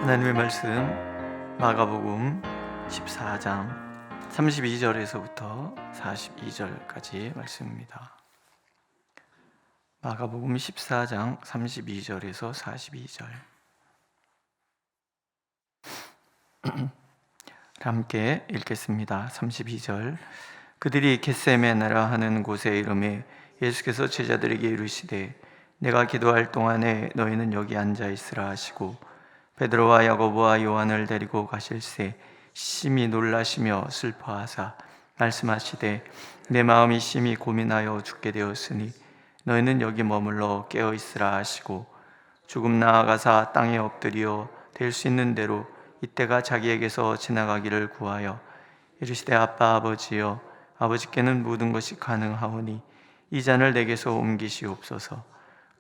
하나님의 말씀 마가복음 14장 32절에서부터 42절까지 말씀입니다. 마가복음 14장 32절에서 42절 함께 읽겠습니다. 32절 그들이 겟세마네라 하는 곳에 이르매 예수께서 제자들에게 이르시되 내가 기도할 동안에 너희는 여기 앉아 있으라 하시고 베드로와 야고보와 요한을 데리고 가실새 심히 놀라시며 슬퍼하사 말씀하시되 내 마음이 심히 고민하여 죽게 되었으니 너희는 여기 머물러 깨어 있으라 하시고 조금 나아가사 땅에 엎드려 될 수 있는 대로 이때가 자기에게서 지나가기를 구하여 이르시되 아빠 아버지여 아버지께는 모든 것이 가능하오니 이 잔을 내게서 옮기시옵소서.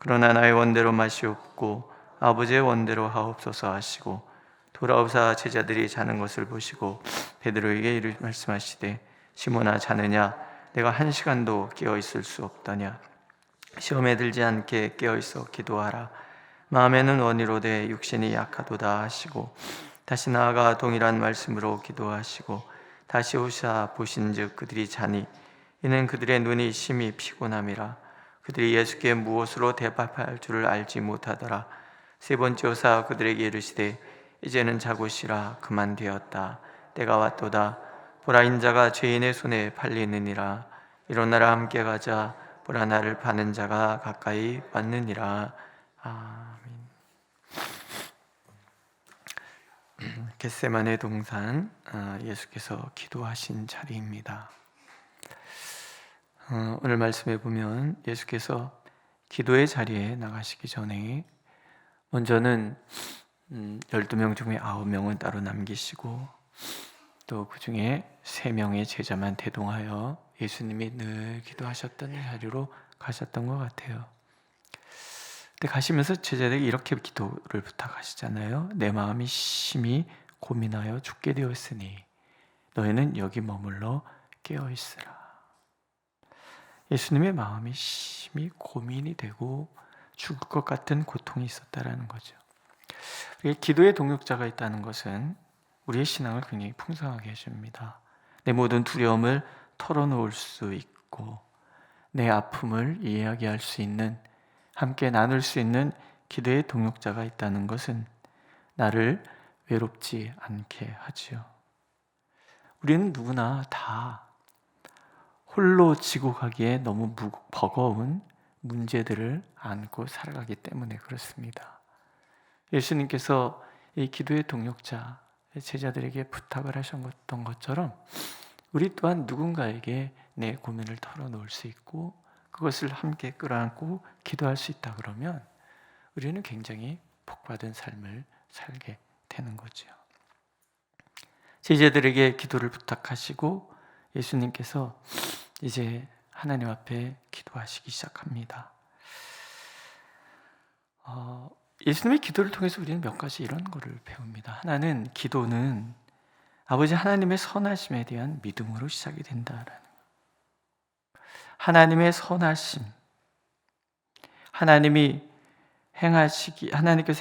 그러나 나의 원대로 마시옵고 아버지의 원대로 하옵소서 하시고 돌아오사 제자들이 자는 것을 보시고 베드로에게 말씀하시되 시몬아 자느냐 내가 1시간도 깨어 있을 수 없더냐 시험에 들지 않게 깨어 있어 기도하라. 마음에는 원이로되 육신이 약하도다 하시고 다시 나아가 동일한 말씀으로 기도하시고 다시 오사 보신즉 그들이 자니 이는 그들의 눈이 심히 피곤함이라. 그들이 예수께 무엇으로 대답할 줄을 알지 못하더라. 세 번째 오사 그들에게 이르시되 이제는 자고 쉬라. 그만 되었다. 때가 왔도다. 보라 인자가 죄인의 손에 팔리느니라. 일어나라 함께 가자. 보라 나를 파는 자가 가까이 왔느니라. 아멘. 겟세마네 동산 예수께서 기도하신 자리입니다. 오늘 말씀에 보면 예수께서 기도의 자리에 나가시기 전에 먼저는 12명 중에 9명은 따로 남기시고 또 그 중에 3명의 제자만 대동하여 예수님이 늘 기도하셨던 자리로 가셨던 것 같아요. 근데 가시면서 제자들에게 이렇게 기도를 부탁하시잖아요. 내 마음이 심히 고민하여 죽게 되었으니 너희는 여기 머물러 깨어 있으라. 예수님의 마음이 심히 고민이 되고 죽을 것 같은 고통이 있었다라는 거죠. 기도의 동역자가 있다는 것은 우리의 신앙을 굉장히 풍성하게 해줍니다. 내 모든 두려움을 털어놓을 수 있고 내 아픔을 이야기할 수 있는, 함께 나눌 수 있는 기도의 동역자가 있다는 것은 나를 외롭지 않게 하지요. 우리는 누구나 다 홀로 지고 가기에 너무 버거운 문제들을 안고 살아가기 때문에 그렇습니다. 예수님께서 이 기도의 동역자 제자들에게 부탁을 하셨던 것처럼 우리 또한 누군가에게 내 고민을 털어놓을 수 있고 그것을 함께 끌어안고 기도할 수 있다 그러면 우리는 굉장히 복받은 삶을 살게 되는 거죠. 제자들에게 기도를 부탁하시고 예수님께서 이제 하나님 앞에 기도하시기 시작합니다. 예수님의 기도를 통해서 우리는 몇 가지 이런 거를 배웁니다. 하나는 기도는 아버지 하나님의 선하심에 대한 믿음으로 시작이 된다라는 거. 하나님의 선하심, 하나님께서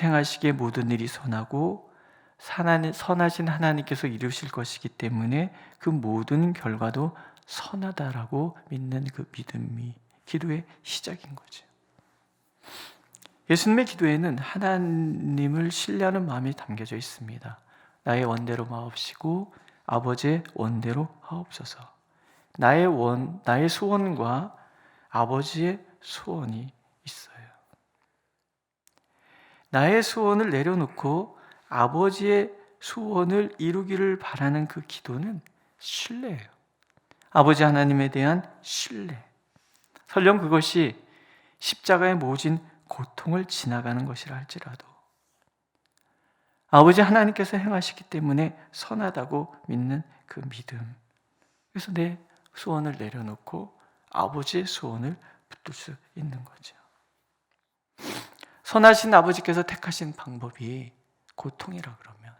행하시기에 모든 일이 선하고 선하신 하나님께서 이루실 것이기 때문에 그 모든 결과도 선하다라고 믿는 그 믿음이 기도의 시작인 거죠. 예수님의 기도에는 하나님을 신뢰하는 마음이 담겨져 있습니다. 나의 원대로 마옵시고 아버지의 원대로 하옵소서. 나의 소원과 아버지의 소원이 있어요. 나의 소원을 내려놓고 아버지의 소원을 이루기를 바라는 그 기도는 신뢰예요. 아버지 하나님에 대한 신뢰. 설령 그것이 십자가의 모진 고통을 지나가는 것이라 할지라도 아버지 하나님께서 행하시기 때문에 선하다고 믿는 그 믿음. 그래서 내 소원을 내려놓고 아버지의 소원을 붙들 수 있는 거죠. 선하신 아버지께서 택하신 방법이 고통이라 그러면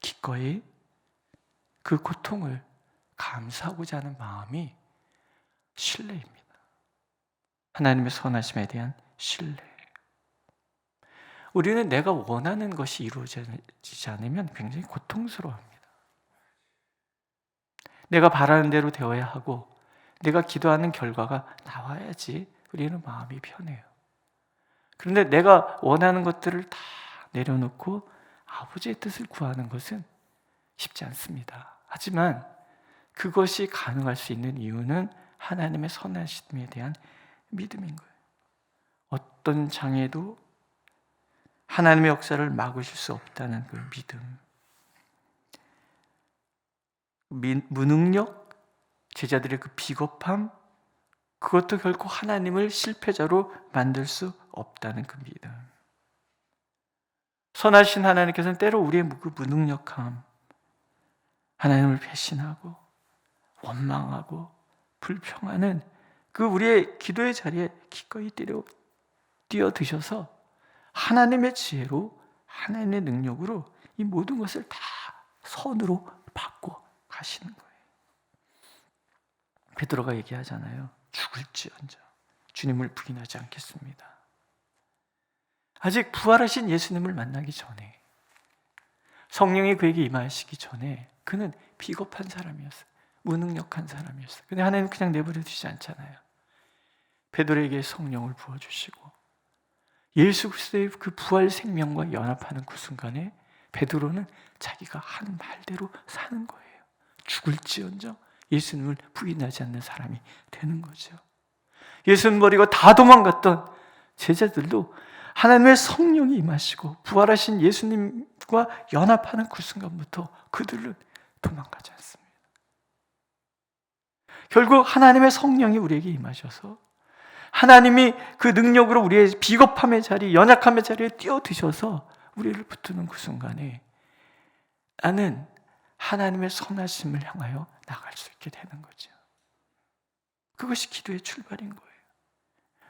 기꺼이 그 고통을 감사하고자 하는 마음이 신뢰입니다. 하나님의 선하심에 대한 신뢰. 우리는 내가 원하는 것이 이루어지지 않으면 굉장히 고통스러워합니다. 내가 바라는 대로 되어야 하고 내가 기도하는 결과가 나와야지 우리는 마음이 편해요. 그런데 내가 원하는 것들을 다 내려놓고 아버지의 뜻을 구하는 것은 쉽지 않습니다. 하지만 그것이 가능할 수 있는 이유는 하나님의 선하심에 대한 믿음인 거예요. 어떤 장애도 하나님의 역사를 막으실 수 없다는 그 믿음. 무능력, 제자들의 그 비겁함, 그것도 결코 하나님을 실패자로 만들 수 없다는 그 믿음. 선하신 하나님께서는 때로 우리의 그 무능력함, 하나님을 배신하고 원망하고 불평하는 그 우리의 기도의 자리에 기꺼이 뛰어드셔서 하나님의 지혜로, 하나님의 능력으로 이 모든 것을 다 선으로 바꿔 가시는 거예요. 베드로가 얘기하잖아요. 죽을지언정 주님을 부인하지 않겠습니다. 아직 부활하신 예수님을 만나기 전에, 성령이 그에게 임하시기 전에 그는 비겁한 사람이었어요. 무능력한 사람이었어요. 근데 하나님은 그냥 내버려 두시지 않잖아요. 베드로에게 성령을 부어주시고 예수 그리스도의 그 부활 생명과 연합하는 그 순간에 베드로는 자기가 하는 말대로 사는 거예요. 죽을지언정 예수님을 부인하지 않는 사람이 되는 거죠. 예수님 버리고 다 도망갔던 제자들도 하나님의 성령이 임하시고 부활하신 예수님과 연합하는 그 순간부터 그들은 도망가지 않습니다. 결국 하나님의 성령이 우리에게 임하셔서 하나님이 그 능력으로 우리의 비겁함의 자리, 연약함의 자리에 뛰어드셔서 우리를 붙드는 그 순간에 나는 하나님의 선하심을 향하여 나갈 수 있게 되는 거죠. 그것이 기도의 출발인 거예요.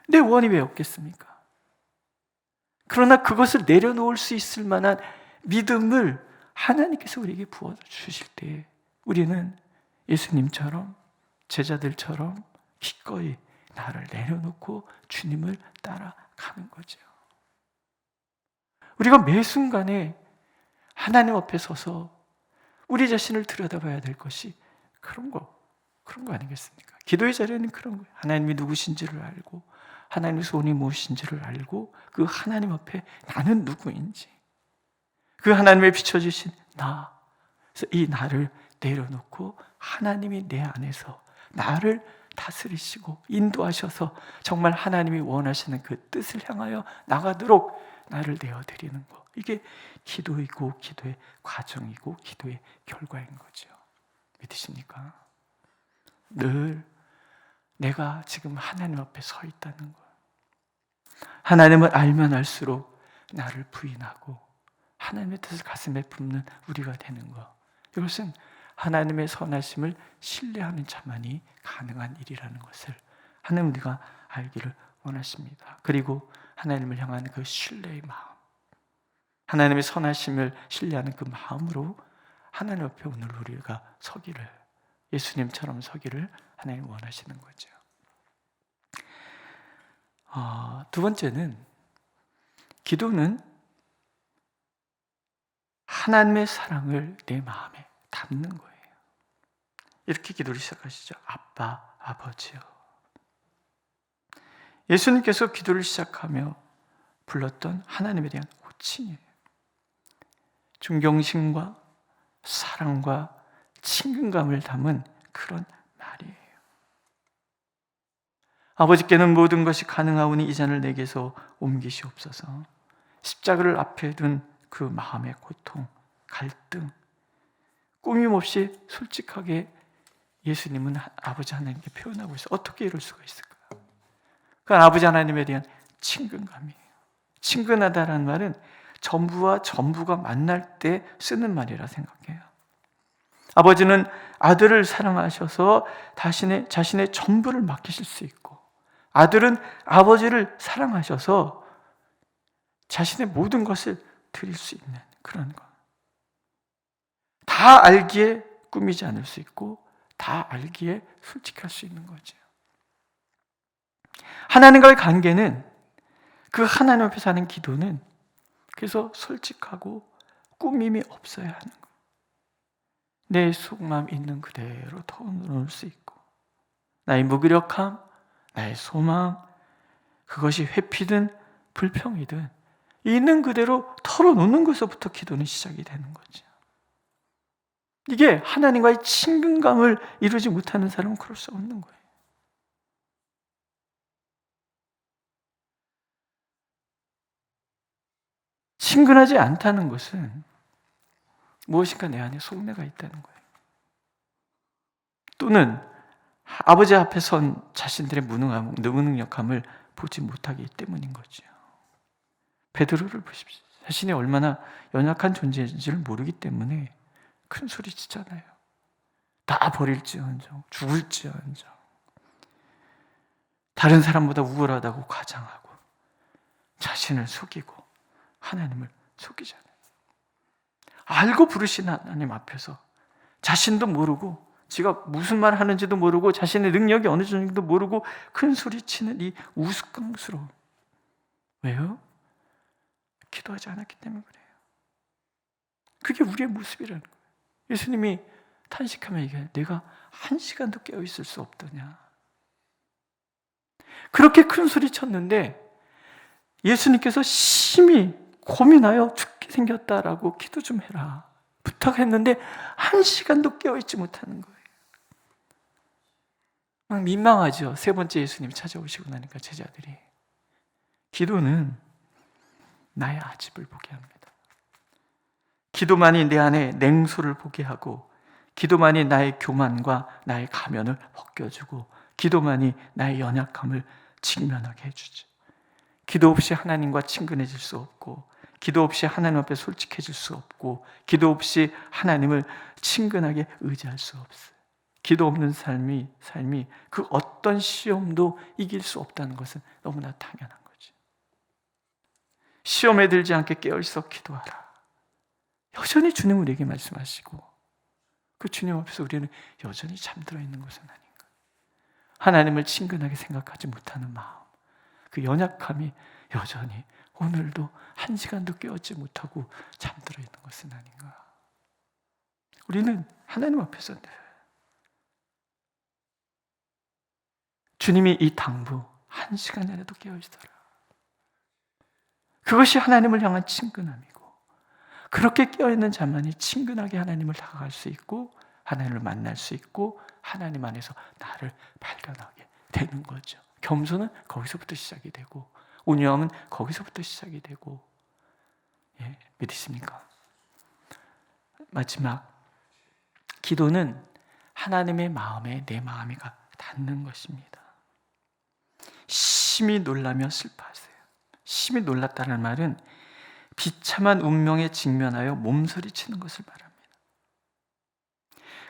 내 원이 왜 없겠습니까? 그러나 그것을 내려놓을 수 있을 만한 믿음을 하나님께서 우리에게 부어주실 때 우리는 예수님처럼, 제자들처럼 기꺼이 나를 내려놓고 주님을 따라가는 거죠. 우리가 매 순간에 하나님 앞에 서서 우리 자신을 들여다봐야 될 것이 그런 거 아니겠습니까? 기도의 자리에는 그런 거예요. 하나님이 누구신지를 알고 하나님의 소원이 무엇인지를 알고 그 하나님 앞에 나는 누구인지, 그 하나님의 비춰주신 나, 그래서 이 나를 내려놓고 하나님이 내 안에서 나를 다스리시고 인도하셔서 정말 하나님이 원하시는 그 뜻을 향하여 나가도록 나를 내어드리는 것, 이게 기도이고 기도의 과정이고 기도의 결과인 거죠. 믿으십니까? 늘 내가 지금 하나님 앞에 서 있다는 것, 하나님을 알면 알수록 나를 부인하고 하나님의 뜻을 가슴에 품는 우리가 되는 것, 이것은 하나님의 선하심을 신뢰하는 자만이 가능한 일이라는 것을 하나님 우리가 알기를 원하십니다. 그리고 하나님을 향한 그 신뢰의 마음, 하나님의 선하심을 신뢰하는 그 마음으로 하나님 앞에 오늘 우리가 서기를, 예수님처럼 서기를 하나님 원하시는 거죠. 두 번째는, 기도는 하나님의 사랑을 내 마음에 담는 거예요. 이렇게 기도를 시작하시죠. 아빠, 아버지요. 예수님께서 기도를 시작하며 불렀던 하나님에 대한 호칭이에요. 존경심과 사랑과 친근감을 담은 그런 말이에요. 아버지께는 모든 것이 가능하오니 이 잔을 내게서 옮기시옵소서. 십자가를 앞에 둔 그 마음의 고통, 갈등, 꾸밈없이 솔직하게 예수님은 아버지 하나님께 표현하고 있어요. 어떻게 이럴 수가 있을까요? 그 아버지 하나님에 대한 친근감이에요. 친근하다라는 말은 전부와 전부가 만날 때 쓰는 말이라 생각해요. 아버지는 아들을 사랑하셔서 자신의 전부를 맡기실 수 있고, 아들은 아버지를 사랑하셔서 자신의 모든 것을 드릴 수 있는 그런 것. 다 알기에 꾸미지 않을 수 있고 다 알기에 솔직할 수 있는 거죠. 하나님과의 관계는, 그 하나님 앞에 사는 기도는 그래서 솔직하고 꾸밈이 없어야 하는 거예요. 내 속마음 있는 그대로 털어놓을 수 있고, 나의 무기력함, 나의 소망, 그것이 회피든 불평이든 있는 그대로 털어놓는 것부터 기도는 시작이 되는 거죠. 이게 하나님과의 친근감을 이루지 못하는 사람은 그럴 수 없는 거예요. 친근하지 않다는 것은 무엇인가 내 안에 속내가 있다는 거예요. 또는 아버지 앞에 선 자신들의 무능력함을 보지 못하기 때문인 거죠. 베드로를 보십시오. 자신이 얼마나 연약한 존재인지를 모르기 때문에 큰 소리 치잖아요. 다 버릴지언정, 죽을지언정. 다른 사람보다 우월하다고 과장하고 자신을 속이고 하나님을 속이잖아요. 알고 부르신 하나님 앞에서 자신도 모르고 지가 무슨 말 하는지도 모르고 자신의 능력이 어느 정도인지도 모르고 큰 소리치는 이 우스꽝스러움. 왜요? 기도하지 않았기 때문에 그래요. 그게 우리의 모습이라는 거예요. 예수님이 탄식하며 얘기해요. 내가 1시간도 깨어있을 수 없더냐. 그렇게 큰 소리 쳤는데 예수님께서 심히 고민하여 죽게 생겼다라고 기도 좀 해라 부탁했는데 1시간도 깨어있지 못하는 거예요. 막 민망하죠. 3번째 예수님이 찾아오시고 나니까 제자들이. 기도는 나의 아집을 보게 합니다. 기도만이 내 안에 냉소를 보게 하고, 기도만이 나의 교만과 나의 가면을 벗겨주고, 기도만이 나의 연약함을 직면하게 해주죠. 기도 없이 하나님과 친근해질 수 없고, 기도 없이 하나님 앞에 솔직해질 수 없고, 기도 없이 하나님을 친근하게 의지할 수 없어요. 기도 없는 삶이 그 어떤 시험도 이길 수 없다는 것은 너무나 당연한 거죠. 시험에 들지 않게 깨어있어 기도하라. 여전히 주님 우리에게 말씀하시고, 그 주님 앞에서 우리는 여전히 잠들어 있는 것은 아닌가. 하나님을 친근하게 생각하지 못하는 마음, 그 연약함이 여전히 오늘도 1시간도 깨어있지 못하고 잠들어 있는 것은 아닌가. 우리는 하나님 앞에서 주님이 이 당부 1시간이라도 깨어있어라. 그것이 하나님을 향한 친근함이고, 그렇게 깨어있는 자만이 친근하게 하나님을 다가갈 수 있고, 하나님을 만날 수 있고, 하나님 안에서 나를 발견하게 되는 거죠. 겸손은 거기서부터 시작이 되고, 온유함은 거기서부터 시작이 되고. 믿으십니까? 마지막, 기도는 하나님의 마음에 내 마음이 닿는 것입니다. 심히 놀라며 슬퍼하세요. 심히 놀랐다는 말은 비참한 운명에 직면하여 몸서리치는 것을 말합니다.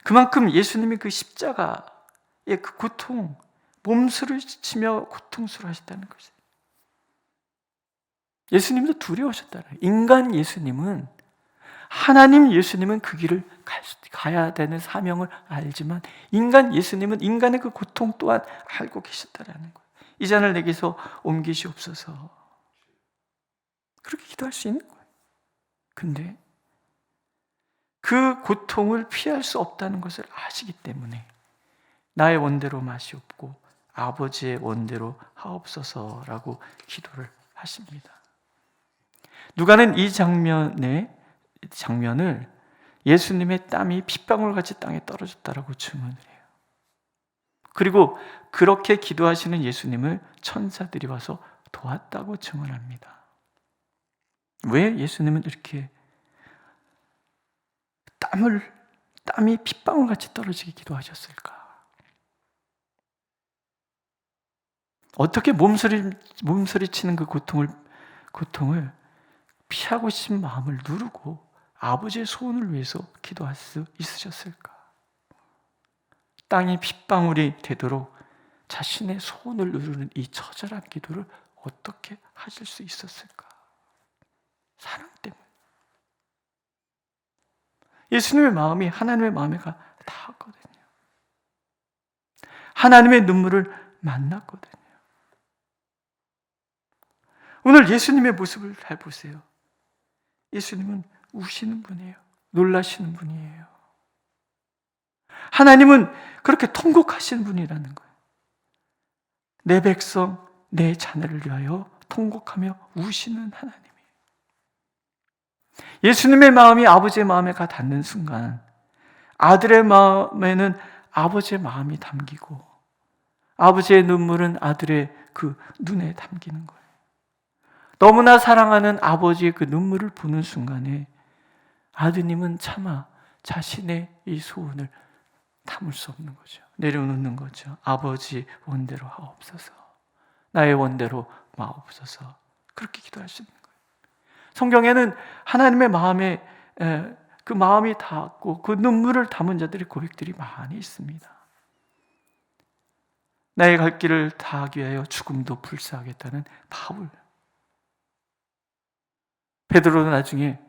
그만큼 예수님이 그 십자가의 그 고통, 몸서리치며 고통스러워하셨다는 것이에요. 예수님도 두려우셨다는 거예요. 인간 예수님은, 하나님 예수님은 그 길을 가야 되는 사명을 알지만, 인간 예수님은 인간의 그 고통 또한 알고 계셨다는 거예요. 이 잔을 내게서 옮기시옵소서. 그렇게 기도할 수 있는 거예요. 근데 그 고통을 피할 수 없다는 것을 아시기 때문에 나의 원대로 마시옵고 아버지의 원대로 하옵소서라고 기도를 하십니다. 누가는 이 장면을 예수님의 땀이 핏방울같이 땅에 떨어졌다라고 증언을 해요. 그리고 그렇게 기도하시는 예수님을 천사들이 와서 도왔다고 증언합니다. 왜 예수님은 이렇게 땀이 핏방울같이 떨어지게 기도하셨을까? 어떻게 몸서리치는 그 고통을 피하고 싶은 마음을 누르고 아버지의 소원을 위해서 기도할 수 있으셨을까? 땅이 핏방울이 되도록 자신의 소원을 누르는 이 처절한 기도를 어떻게 하실 수 있었을까? 사랑 때문에. 예수님의 마음이 하나님의 마음에 닿았거든요. 하나님의 눈물을 만났거든요. 오늘 예수님의 모습을 잘 보세요. 예수님은 우시는 분이에요. 놀라시는 분이에요. 하나님은 그렇게 통곡하시는 분이라는 거예요. 내 백성, 내 자녀를 위하여 통곡하며 우시는 하나님이에요. 예수님의 마음이 아버지의 마음에 가 닿는 순간 아들의 마음에는 아버지의 마음이 담기고 아버지의 눈물은 아들의 그 눈에 담기는 거예요. 너무나 사랑하는 아버지의 그 눈물을 보는 순간에 아드님은 차마 자신의 이 소원을 담을 수 없는 거죠. 내려놓는 거죠. 아버지 원대로 하옵소서. 나의 원대로 마옵소서. 그렇게 기도하시는 거예요. 성경에는 하나님의 마음에 그 마음이 닿았고 그 눈물을 담은 자들의 고백들이 많이 있습니다. 나의 갈 길을 다하기 위하여 죽음도 불사하겠다는 바울. 베드로는 나중에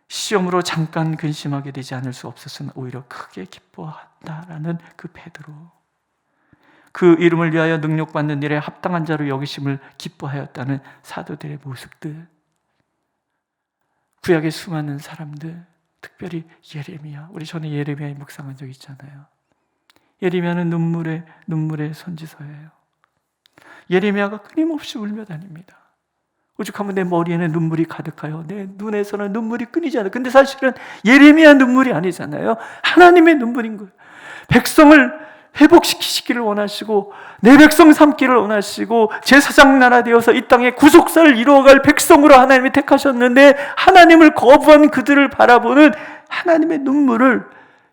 시험으로 잠깐 근심하게 되지 않을 수 없었으나 오히려 크게 기뻐한다라는 그 베드로. 그 이름을 위하여 능력받는 일에 합당한 자로 여기심을 기뻐하였다는 사도들의 모습들. 구약의 수많은 사람들, 특별히 예레미야. 우리 전에 예레미야에 묵상한 적 있잖아요. 예레미야는 눈물의 선지서예요. 예레미야가 끊임없이 울며 다닙니다. 오죽하면 내 머리에는 눈물이 가득하여 내 눈에서는 눈물이 끊이지 않아요. 근데 사실은 예레미야 눈물이 아니잖아요. 하나님의 눈물인 거예요. 백성을 회복시키시기를 원하시고 내 백성 삼기를 원하시고 제사장 나라 되어서 이 땅에 구속사를 이루어갈 백성으로 하나님이 택하셨는데 하나님을 거부한 그들을 바라보는 하나님의 눈물을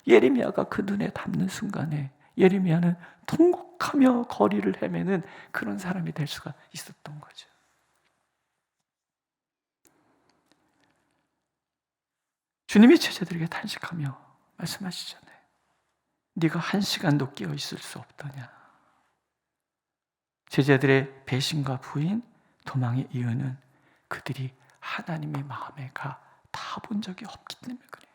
예레미야가 그 눈에 담는 순간에 예레미야는 통곡하며 거리를 헤매는 그런 사람이 될 수가 있었던 거죠. 주님이 제자들에게 탄식하며 말씀하시잖아요. 네가 1시간도 깨어 있을 수 없더냐. 제자들의 배신과 부인, 도망의 이유는 그들이 하나님의 마음에 가 닿아본 적이 없기 때문에 그래요.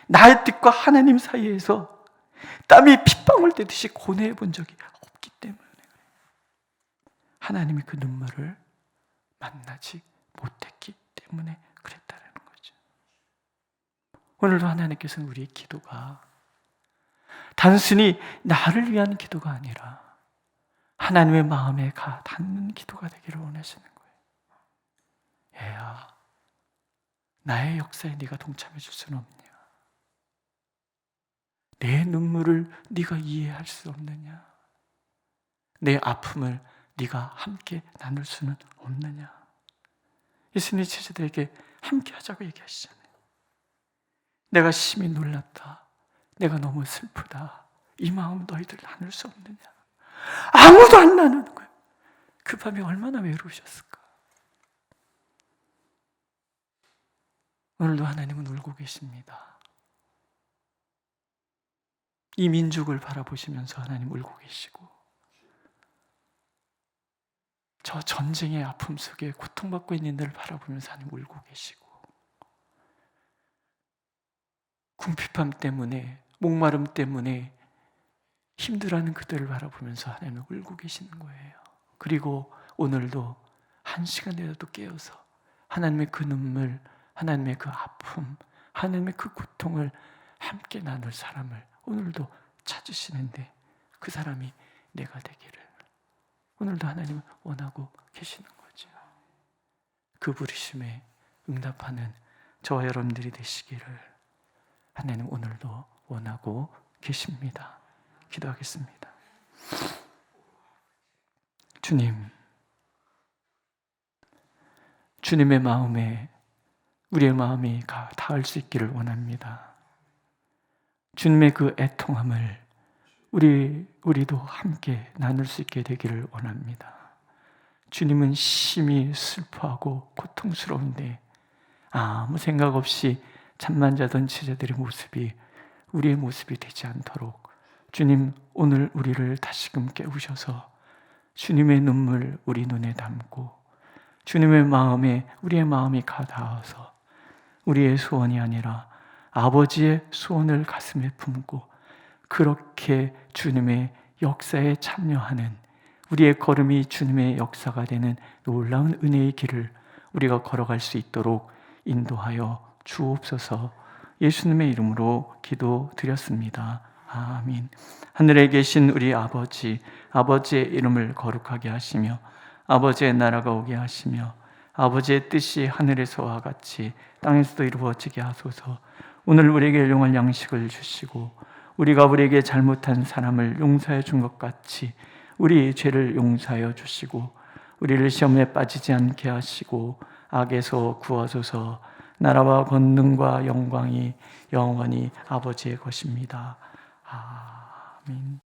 나의 뜻과 하나님 사이에서 땀이 핏방울 되듯이 고뇌해 본 적이 없기 때문에 그래요. 하나님이 그 눈물을 만나지 못했기 때문에 그랬다는 거죠. 오늘도 하나님께서는 우리의 기도가 단순히 나를 위한 기도가 아니라 하나님의 마음에 가 닿는 기도가 되기를 원하시는 거예요. 얘야, 나의 역사에 네가 동참해 줄 수는 없냐? 내 눈물을 네가 이해할 수 없느냐? 내 아픔을 네가 함께 나눌 수는 없느냐? 예수님 제자들에게 함께 하자고 얘기하시잖아요. 내가 심히 놀랐다. 내가 너무 슬프다. 이 마음 너희들 나눌 수 없느냐? 아무도 안 나누는 거예요. 그 밤에 얼마나 외로우셨을까? 오늘도 하나님은 울고 계십니다. 이 민족을 바라보시면서 하나님 울고 계시고 저 전쟁의 아픔 속에 고통받고 있는 이들을 바라보면서 하나님 울고 계시고 궁핍함 때문에 목마름 때문에 힘들어하는 그들을 바라보면서 하나님은 울고 계시는 거예요. 그리고 오늘도 1시간이라도 깨어서 하나님의 그 눈물, 하나님의 그 아픔, 하나님의 그 고통을 함께 나눌 사람을 오늘도 찾으시는데 그 사람이 내가 되기를 오늘도 하나님은 원하고 계시는 거죠. 그 부르심에 응답하는 저와 여러분들이 되시기를 하나님 오늘도 원하고 계십니다. 기도하겠습니다. 주님의 마음에 우리의 마음이 닿을 수 있기를 원합니다. 주님의 그 애통함을 우리도 함께 나눌 수 있게 되기를 원합니다. 주님은 심히 슬퍼하고 고통스러운데 아무 생각 없이 잠만 자던 제자들의 모습이 우리의 모습이 되지 않도록 주님 오늘 우리를 다시금 깨우셔서 주님의 눈물 우리 눈에 담고 주님의 마음에 우리의 마음이 가닿아서 우리의 소원이 아니라 아버지의 소원을 가슴에 품고 그렇게 주님의 역사에 참여하는 우리의 걸음이 주님의 역사가 되는 놀라운 은혜의 길을 우리가 걸어갈 수 있도록 인도하여 주옵소서. 예수님의 이름으로 기도드렸습니다. 아멘. 하늘에 계신 우리 아버지, 아버지의 이름을 거룩하게 하시며 아버지의 나라가 오게 하시며 아버지의 뜻이 하늘에서와 같이 땅에서도 이루어지게 하소서. 오늘 우리에게 일용할 양식을 주시고 우리가 우리에게 잘못한 사람을 용서해 준 것 같이 우리 죄를 용서하여 주시고 우리를 시험에 빠지지 않게 하시고 악에서 구하소서. 나라와 권능과 영광이 영원히 아버지의 것입니다. 아멘.